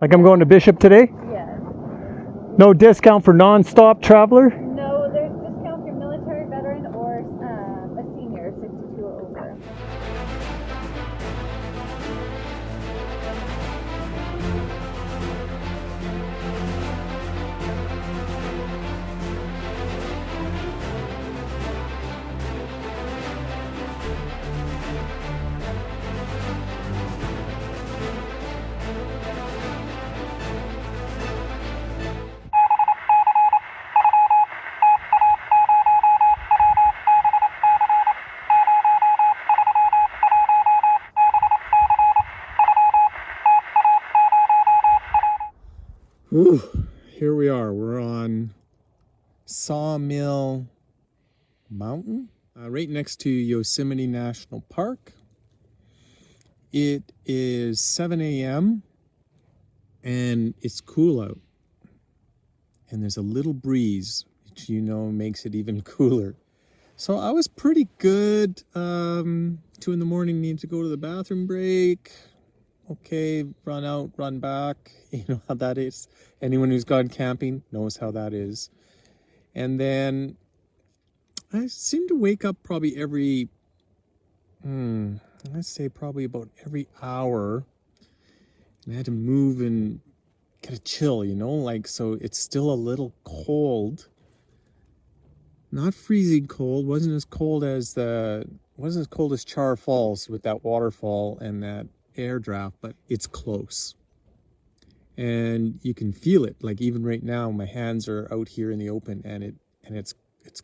Like I'm going to Bishop today? Yes. No discount for non-stop traveler? No, there's discount for military veteran or a senior, 62 or over. Ooh, here we are. We're on Sawmill Mountain, right next to Yosemite National Park. It is 7 a.m. and it's cool out. And there's a little breeze, which makes it even cooler. So I was pretty good. 2 in the morning, need to go to the bathroom break. Okay, run out, run back. You know how that is. Anyone who's gone camping knows how that is. And then I seem to wake up probably every, let's say probably about every hour. And I had to move and get a chill, so it's still a little cold. Not freezing cold, wasn't as cold as Char Falls with that waterfall and that air draft, but it's close. And you can feel it. Like even right now, my hands are out here in the open and it's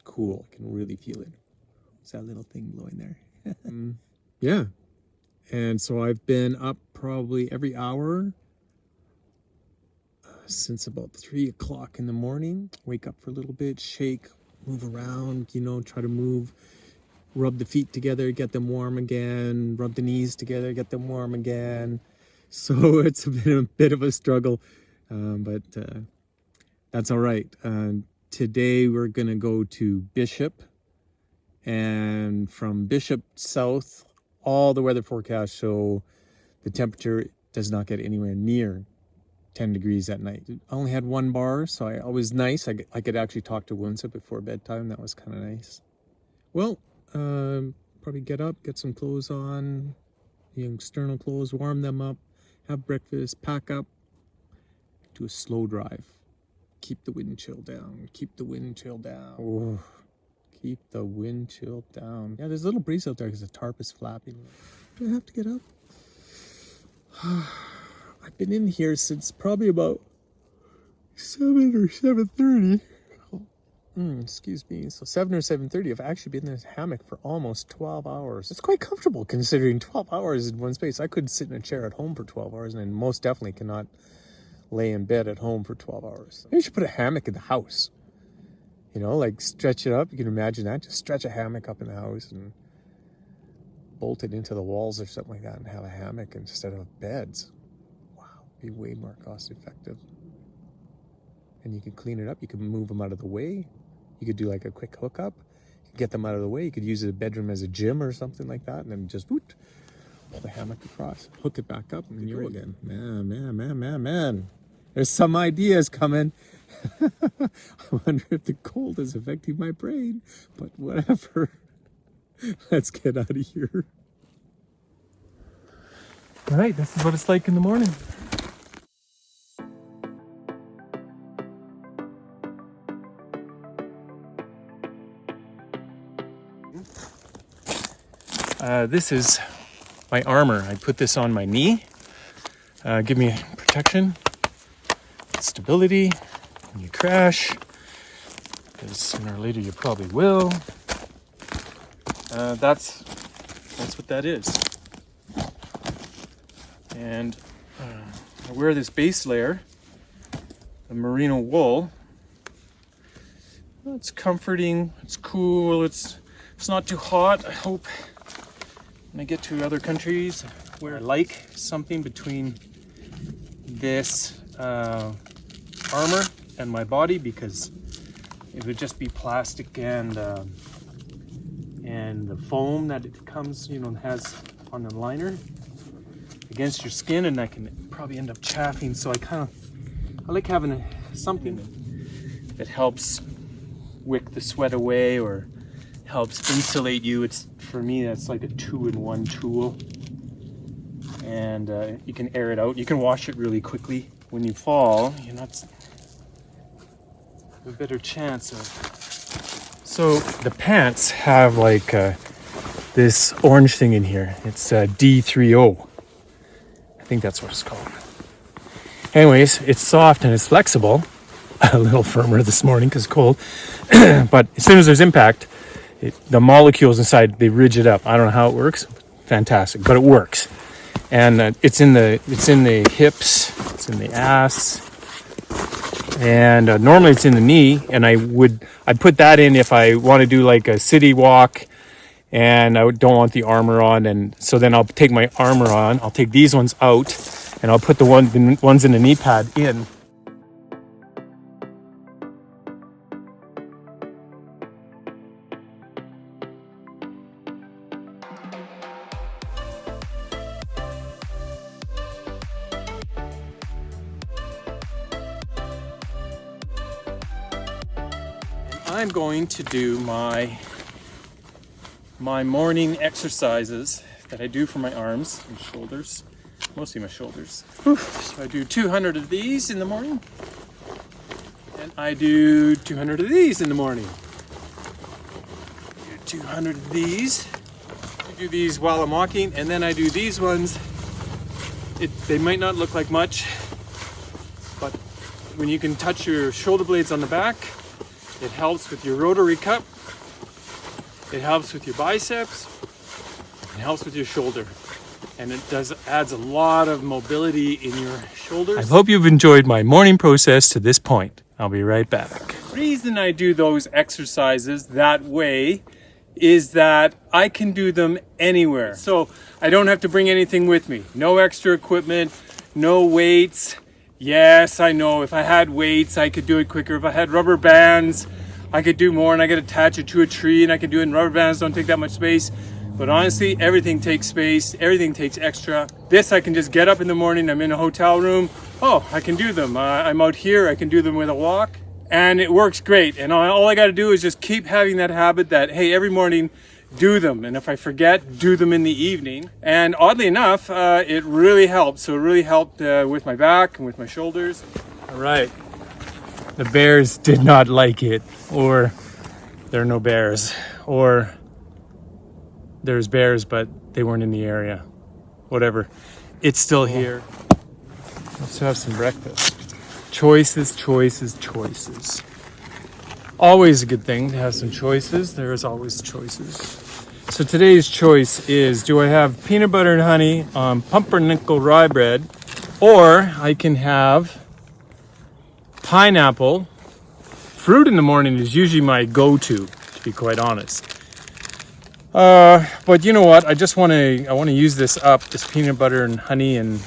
cool. I can really feel it. It's that little thing blowing there. Yeah. And so I've been up probably every hour since about 3 o'clock in the morning. Wake up for a little bit, shake, move around, try to move, rub the feet together, get them warm again, rub the knees together, get them warm again. So it's been a bit of a struggle, but that's all right. Today we're going to go to Bishop, and from Bishop south, all the weather forecasts show the temperature does not get anywhere near 10 degrees at night. I only had 1 bar, so it was nice. I could actually talk to Winsa before bedtime. That was kind of nice. Well, probably get up, get some clothes on, external clothes, warm them up, have breakfast, pack up, do a slow drive. Keep the wind chill down. Keep the wind chill down. Oh, keep the wind chill down. Yeah, there's a little breeze out there because the tarp is flapping. Do I have to get up? I've been in here since probably about 7 or 7:30. Excuse me. So 7 or 7:30. I've actually been in this hammock for almost 12 hours. It's quite comfortable considering 12 hours in one space. I couldn't sit in a chair at home for 12 hours, and I most definitely cannot lay in bed at home for 12 hours. Maybe you should put a hammock in the house. Like stretch it up. You can imagine that. Just stretch a hammock up in the house and bolt it into the walls or something like that and have a hammock instead of beds. Wow, be way more cost effective. And you can clean it up. You can move them out of the way. You could do like a quick hookup. You could get them out of the way. You could use the bedroom as a gym or something like that, and then just pull the hammock across, hook it back up, and then you're again. Man. There's some ideas coming. I wonder if the cold is affecting my brain, but whatever. Let's get out of here. All right, this is what it's like in the morning. This is my armor. I put this on my knee. Give me protection, stability when you crash, because sooner or later you probably will. That's what that is. And I wear this base layer of merino wool. It's comforting, it's cool, it's not too hot. I hope when I get to other countries where I like something between this armor and my body, because it would just be plastic and the foam that it comes, has on the liner. against your skin, and I can probably end up chafing. So I like having something that helps wick the sweat away or helps insulate you. It's, for me, that's like a 2-in-1 tool. And you can air it out. You can wash it really quickly. When you fall, you're not a better chance of. So the pants have like this orange thing in here. It's D30. I think that's what it's called. Anyways, it's soft and it's flexible. A little firmer this morning because it's cold. But as soon as there's impact, the molecules inside, they ridge it up. I don't know how it works. Fantastic, but it works. And it's in the hips, it's in the ass, and normally it's in the knee. And I put that in if I want to do like a city walk, and I don't want the armor on. And so then I'll take my armor on. I'll take these ones out, and I'll put the ones in the knee pad in. I'm going to do my morning exercises that I do for my arms and shoulders, mostly my shoulders. So I do 200 of these in the morning, and I do 200 of these in the morning. I do 200 of these. I do these while I'm walking, and then I do these ones. They might not look like much, but when you can touch your shoulder blades on the back, it helps with your rotary cup, it helps with your biceps, it helps with your shoulder, and it adds a lot of mobility in your shoulders. I hope you've enjoyed my morning process to this point. I'll be right back. The reason I do those exercises that way is that I can do them anywhere. So I don't have to bring anything with me. No extra equipment, no weights. Yes, I know, if I had weights, I could do it quicker. If I had rubber bands, I could do more, and I could attach it to a tree, and I could do it in rubber bands, don't take that much space. But honestly, everything takes space, everything takes extra. This, I can just get up in the morning, I'm in a hotel room. Oh, I can do them. I'm out here, I can do them with a walk, and it works great. And all I gotta do is just keep having that habit that, hey, every morning, do them. And if I forget, do them in the evening. And oddly enough, it really helped. So it really helped with my back and with my shoulders. All right. The bears did not like it. Or there are no bears. Or there's bears, but they weren't in the area. Whatever. It's still here. Let's have some breakfast. Choices, choices, choices. Always a good thing to have some choices. There is always choices. So today's choice is, do I have peanut butter and honey on pumpernickel rye bread, or I can have pineapple. Fruit in the morning is usually my go-to be quite honest. But you know what? I want to use this up, this peanut butter and honey, and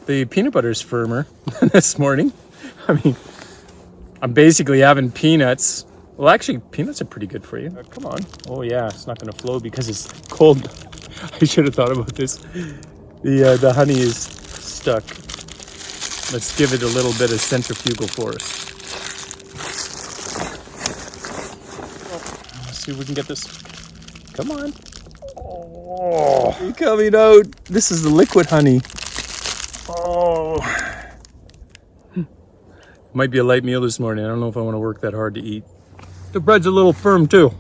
the peanut butter is firmer this morning. I mean, I'm basically having peanuts. Well, actually, peanuts are pretty good for you. Come on. Oh yeah, it's not going to flow because it's cold. I should have thought about this. The honey is stuck. Let's give it a little bit of centrifugal force. Let's see if we can get this. Come on. Oh, it's coming out. This is the liquid honey. Oh. Might be a light meal this morning. I don't know if I want to work that hard to eat. The bread's a little firm too,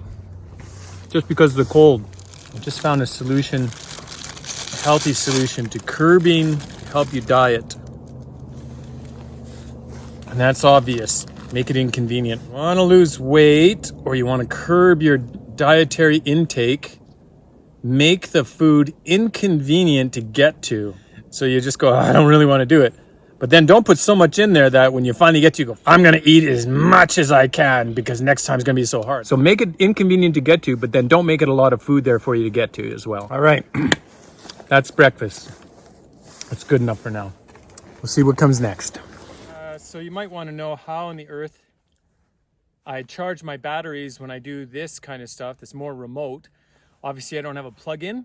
just because of the cold. I just found a solution, a healthy solution to curbing, to help you diet. And that's obvious. Make it inconvenient. You want to lose weight or you want to curb your dietary intake, make the food inconvenient to get to. So you just go, I don't really want to do it. But then don't put so much in there that when you finally get to, you go, I'm going to eat as much as I can because next time is going to be so hard. So make it inconvenient to get to, but then don't make it a lot of food there for you to get to as well. All right. That's breakfast. That's good enough for now. We'll see what comes next. So you might want to know how on the earth I charge my batteries when I do this kind of stuff that's more remote. Obviously, I don't have a plug-in.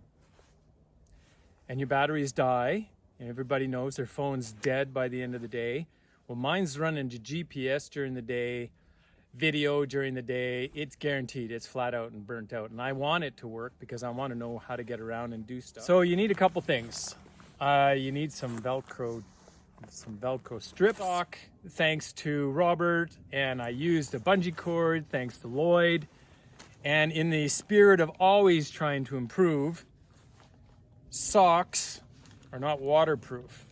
and your batteries die, and everybody knows their phone's dead by the end of the day. Well, mine's running to GPS during the day, video during the day. It's guaranteed, it's flat out and burnt out. And I want it to work because I want to know how to get around and do stuff. So you need a couple things. You need some Velcro strip lock, thanks to Robert, and I used a bungee cord, thanks to Lloyd. And in the spirit of always trying to improve, socks are not waterproof.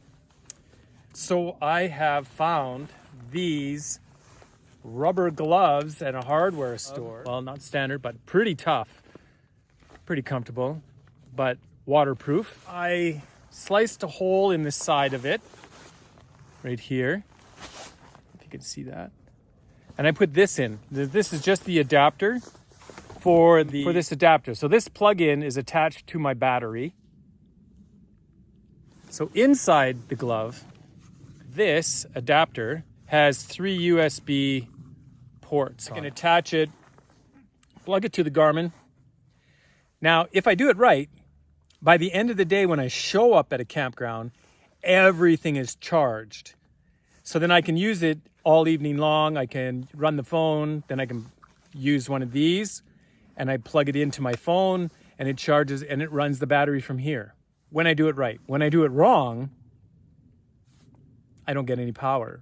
So I have found these rubber gloves at a hardware store. Well, not standard, but pretty tough, pretty comfortable, but waterproof. I sliced a hole in the side of it, right here, if you can see that. And I put this in. This is just the adapter for this adapter. So this plug-in is attached to my battery. So inside the glove, this adapter has 3 USB ports. I can attach it, plug it to the Garmin. Now, if I do it right, by the end of the day when I show up at a campground, everything is charged. So then I can use it all evening long. I can run the phone, then I can use one of these, and I plug it into my phone, and it charges, and it runs the battery from here. When I do it right. When I do it wrong, I don't get any power,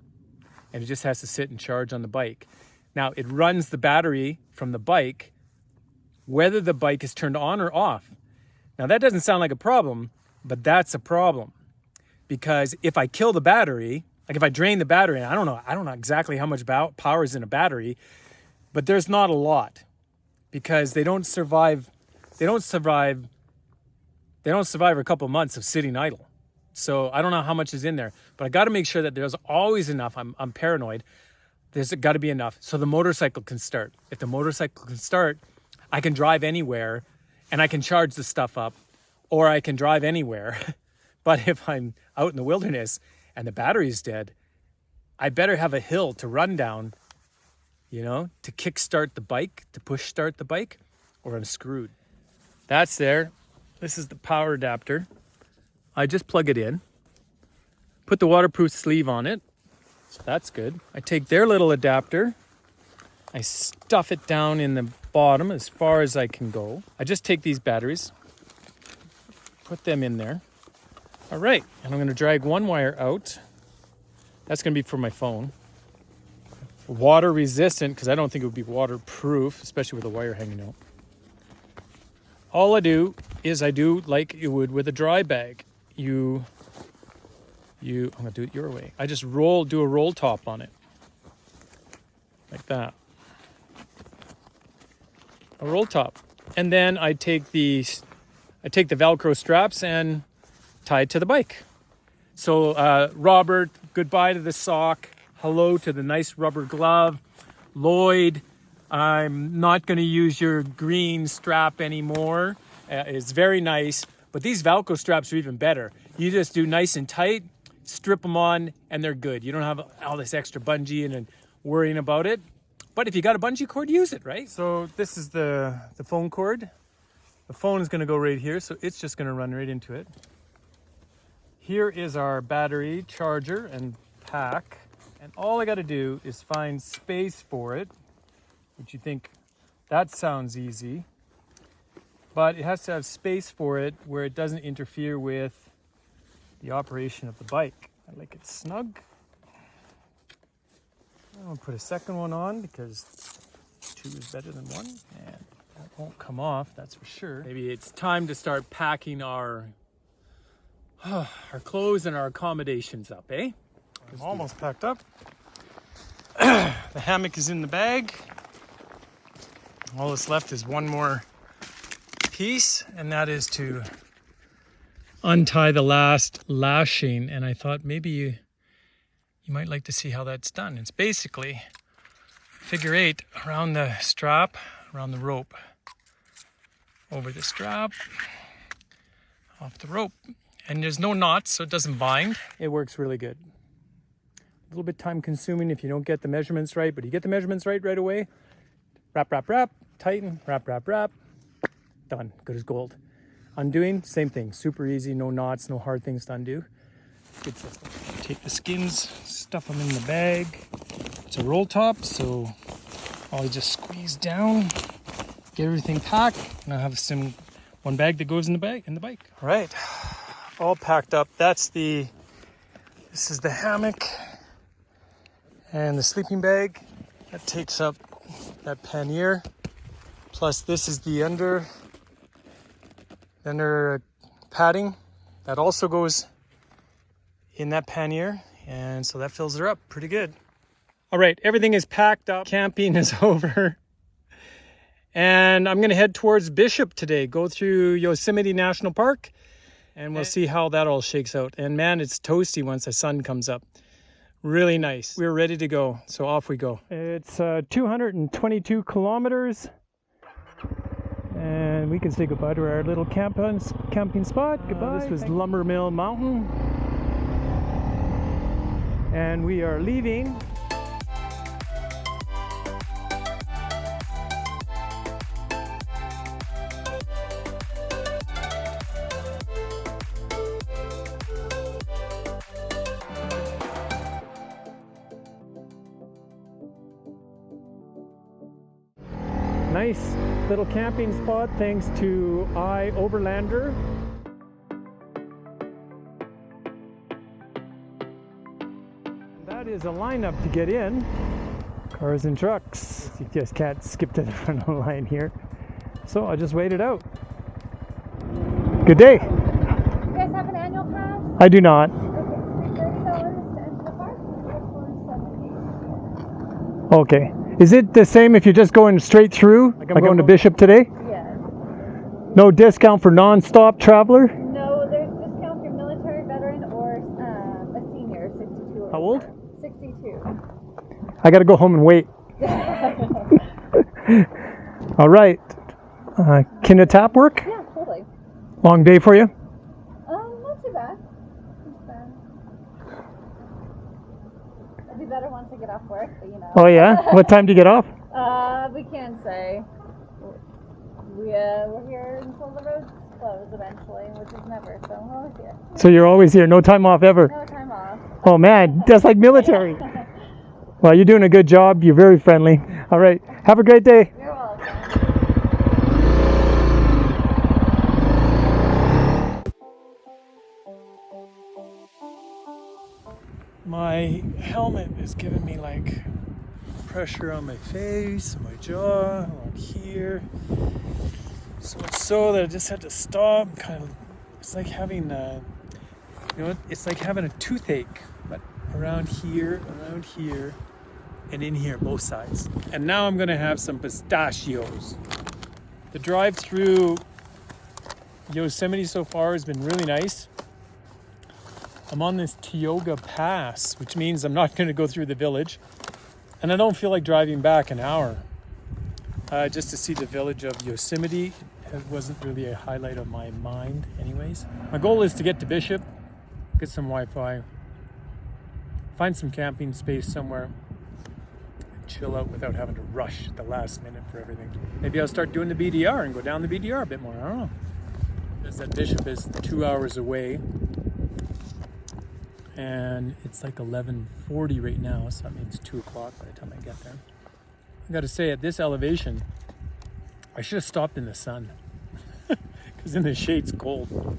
and it just has to sit and charge on the bike. Now, it runs the battery from the bike, whether the bike is turned on or off. Now, that doesn't sound like a problem, but that's a problem. Because if I kill the battery, like if I drain the battery, I don't know exactly how much power is in a battery, but there's not a lot, because they don't survive a couple of months of sitting idle. So I don't know how much is in there, but I got to make sure that there's always enough. I'm paranoid. There's got to be enough so the motorcycle can start. If the motorcycle can start, I can drive anywhere and I can charge the stuff up, or I can drive anywhere. But if I'm out in the wilderness and the battery's dead, I better have a hill to run down, to kickstart the bike, to push start the bike, or I'm screwed. That's there. This is the power adapter. I just plug it in, put the waterproof sleeve on it, so that's good. I take their little adapter, I stuff it down in the bottom as far as I can go. I just take these batteries, put them in there. All right, and I'm gonna drag one wire out. That's gonna be for my phone. Water resistant, because I don't think it would be waterproof, especially with a wire hanging out. All I do is I do like you would with a dry bag. I'm gonna do it your way. I just do a roll top on it. Like that. A roll top. And then I take the Velcro straps and tie it to the bike. So Robert, goodbye to the sock. Hello to the nice rubber glove. Lloyd, I'm not gonna use your green strap anymore. It's very nice. But these Velcro straps are even better. You just do nice and tight, strip them on, and they're good. You don't have all this extra bungee and worrying about it. But if you got a bungee cord, use it, right? So this is the phone cord. The phone is gonna go right here, so it's just gonna run right into it. Here is our battery, charger, and pack. And all I gotta do is find space for it, which you think, that sounds easy. But it has to have space for it where it doesn't interfere with the operation of the bike. I like it snug. I'm gonna put a second one on because 2 is better than 1, and that won't come off, that's for sure. Maybe it's time to start packing our clothes and our accommodations up, eh? I'm almost packed up. The hammock is in the bag. All that's left is one more piece, and that is to untie the last lashing. And I thought maybe you might like to see how that's done. It's basically figure 8 around the strap, around the rope, over the strap, off the rope. And there's no knots, so it doesn't bind. It works really good. A little bit time consuming if you don't get the measurements right, but you get the measurements right away. Wrap, wrap, wrap, tighten, wrap, wrap, wrap. Done, good as gold. Undoing, same thing. Super easy, no knots, no hard things to undo. Good system. Take the skins, stuff them in the bag. It's a roll top, so I'll just squeeze down, get everything packed, and I have one bag that goes in the bike. All right, all packed up. This is the hammock and the sleeping bag. That takes up that pannier. Plus this is the under padding that also goes in that pannier, and so that fills her up pretty good. All right, everything is packed up. Camping is over. And I'm gonna head towards Bishop today, go through Yosemite National Park, and we'll see how that all shakes out. And man, it's toasty once the sun comes up. Really nice. We're ready to go, so off we go. It's 222 kilometers. And we can say goodbye to our little camping spot. Goodbye. This was Lumber Mill Mountain. And we are leaving. Nice little camping spot thanks to Overlander. That is a lineup to get in. Cars and trucks. You just can't skip to the front of the line here. So I'll just wait it out. Good day. You guys have an annual pass? I do not. Okay, $30 to enter the park. For 7 days. Okay. Is it the same if you're just going straight through? Like I'm going to Bishop today? Yes. No discount for non-stop traveler? No, there's discount for military veteran or a senior, 62 or How old? 62. I got to go home and wait. All right. Can the tap work? Yeah, totally. Long day for you? Not too bad. Not bad. It'll be better once I get off work, but you know. Oh yeah? What time do you get off? We can't say. We're here until the roads close eventually, which is never, so we're always here. So you're always here, no time off ever? No time off. Oh man, that's like military. Well, you're doing a good job. You're very friendly. All right. Have a great day. You're welcome. My helmet is giving me like pressure on my face, my jaw, along here. So much so that I just had to stop. It's like having it's like having a toothache, but around here, and in here, both sides. And now I'm gonna have some pistachios. The drive through Yosemite so far has been really nice. I'm on this Tioga Pass, which means I'm not going to go through the village. And I don't feel like driving back an hour just to see the village of Yosemite. It wasn't really a highlight of my mind anyways. My goal is to get to Bishop, get some Wi-Fi, find some camping space somewhere, and chill out without having to rush at the last minute for everything. Maybe I'll start doing the BDR and go down the BDR a bit more. I don't know. Because that Bishop is 2 hours away. And it's like 11:40 right now, so that means 2 o'clock by the time I get there. I gotta say, at this elevation, I should have stopped in the sun, because in the shade's cold.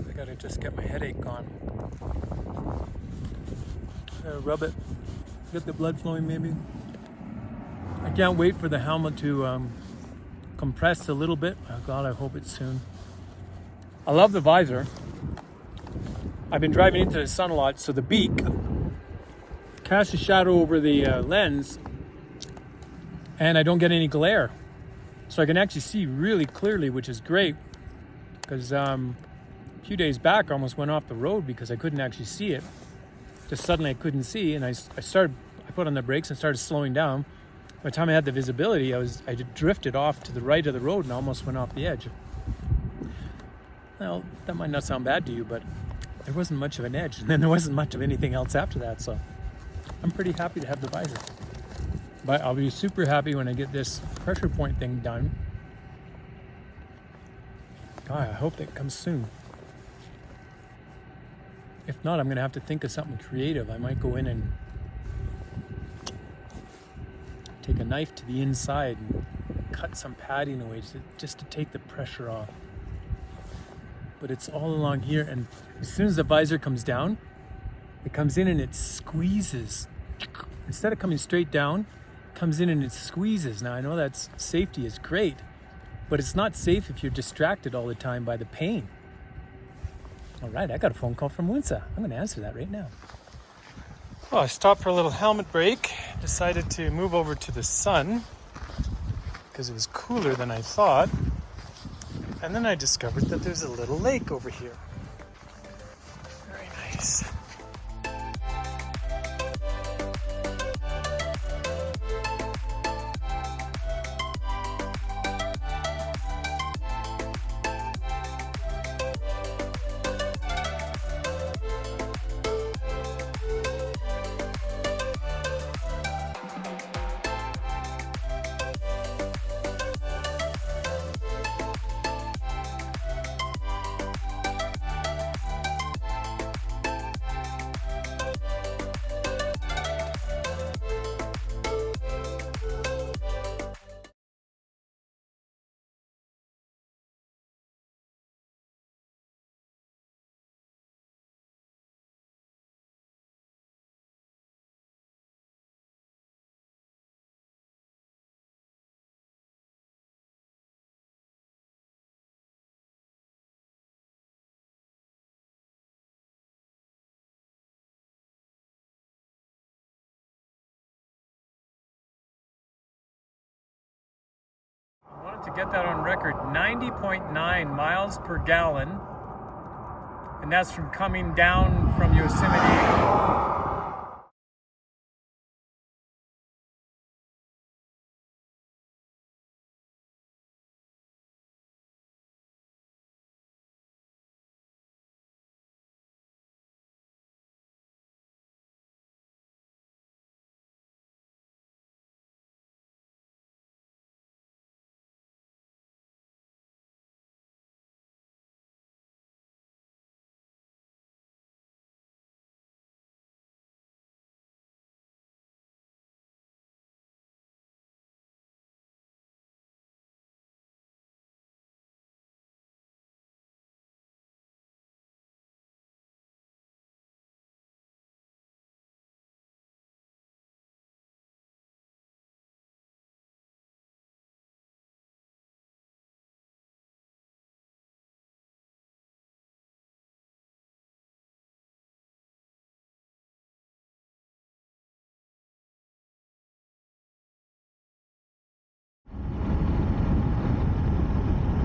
I gotta just get my headache gone. Rub it, get the blood flowing maybe. I can't wait for the Helmut to compress a little bit. Oh God, I hope it's soon. I love the visor. I've been driving into the sun a lot, so the beak casts a shadow over the lens, and I don't get any glare. So I can actually see really clearly, which is great, because a few days back I almost went off the road because I couldn't actually see it. Just suddenly I couldn't see, and I put on the brakes and started slowing down. By the time I had the visibility, I drifted off to the right of the road and almost went off the edge. Well, that might not sound bad to you, but there wasn't much of an edge, and then there wasn't much of anything else after that, so I'm pretty happy to have the visor. But I'll be super happy when I get this pressure point thing done. God, I hope that comes soon. If not, I'm gonna have to think of something creative. I might go in and take a knife to the inside and cut some padding away just to take the pressure off. But it's all along here, and as soon as the visor comes down, it comes in and it squeezes. Instead of coming straight down, it comes in and it squeezes. Now I know that safety is great, but it's not safe if you're distracted all the time by the pain. All right, I got a phone call from Winsa. I'm gonna answer that right now. Well, I stopped for a little helmet break. Decided to move over to the sun because it was cooler than I thought. And then I discovered that there's a little lake over here. Very nice. I wanted to get that on record, 90.9 miles per gallon, and that's from coming down from Yosemite.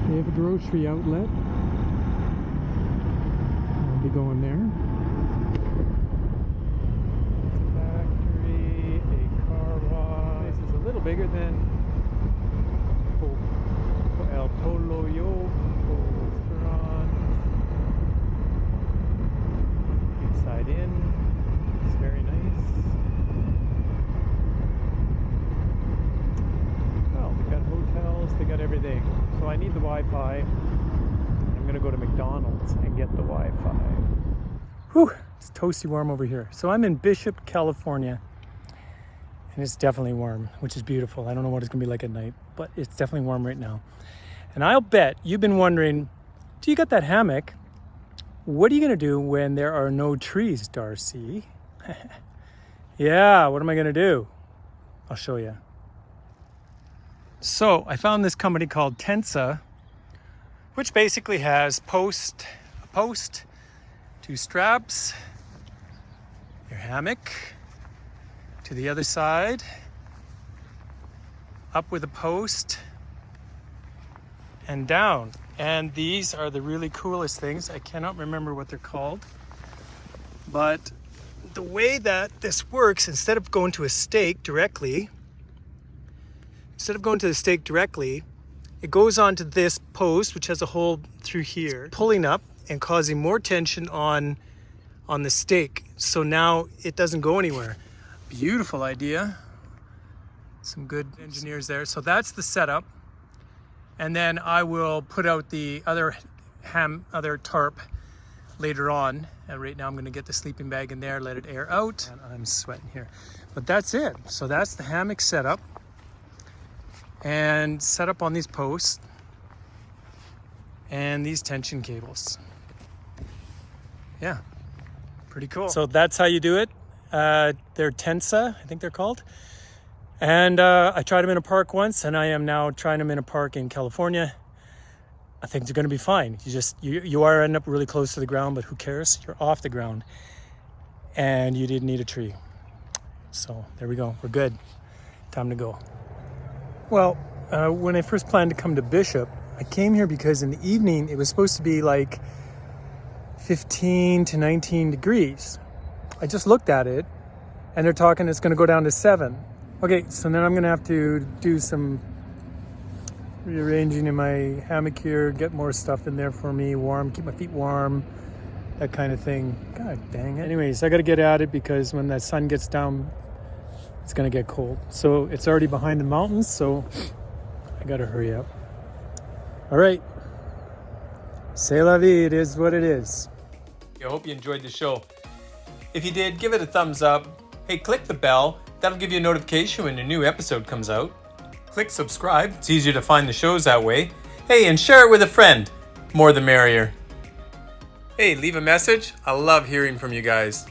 They have a grocery outlet. I'll be going there. Factory, a car wash. This is a little bigger than El Polo restaurant. Inside in. It's very nice. Well, they got hotels, they got everything. So I need the Wi-Fi. I'm gonna go to McDonald's and get the Wi-Fi. Whew, it's toasty warm over here. So I'm in Bishop, California, and it's definitely warm, which is beautiful. I don't know what it's gonna be like at night, but it's definitely warm right now. And I'll bet you've been wondering, do you got that hammock? What are you gonna do when there are no trees, Darcy? Yeah, what am I gonna do? I'll show you. So I found this company called Tensa, which basically has a post, 2 straps, your hammock to the other side, up with a post, and down. And these are the really coolest things. I cannot remember what they're called, but the way that this works, instead of going to a stake directly, it goes onto this post, which has a hole through here, pulling up and causing more tension on the stake. So now it doesn't go anywhere. Beautiful idea. Some good engineers there. So that's the setup. And then I will put out the other other tarp later on. And right now I'm gonna get the sleeping bag in there, let it air out. And I'm sweating here. But that's it. So that's the hammock setup. And set up on these posts. And these tension cables. Yeah, pretty cool. So that's how you do it. They're Tensa, I think they're called. And I tried them in a park once, and I am now trying them in a park in California. I think they're going to be fine. You are end up really close to the ground, but who cares? You're off the ground, and you didn't need a tree. So there we go. We're good. Time to go. Well, when I first planned to come to Bishop, I came here because in the evening it was supposed to be like 15 to 19 degrees. I just looked at it, and they're talking it's going to go down to 7. Okay, so then I'm going to have to do some rearranging in my hammock here, get more stuff in there for me, warm, keep my feet warm, that kind of thing. God dang it. Anyways, I got to get at it because when the sun gets down, it's going to get cold. So it's already behind the mountains, so I got to hurry up. All right. C'est la vie, it is what it is. I hope you enjoyed the show. If you did, give it a thumbs up. Hey, click the bell. That'll give you a notification when a new episode comes out. Click subscribe. It's easier to find the shows that way. Hey, and share it with a friend. More the merrier. Hey, leave a message. I love hearing from you guys.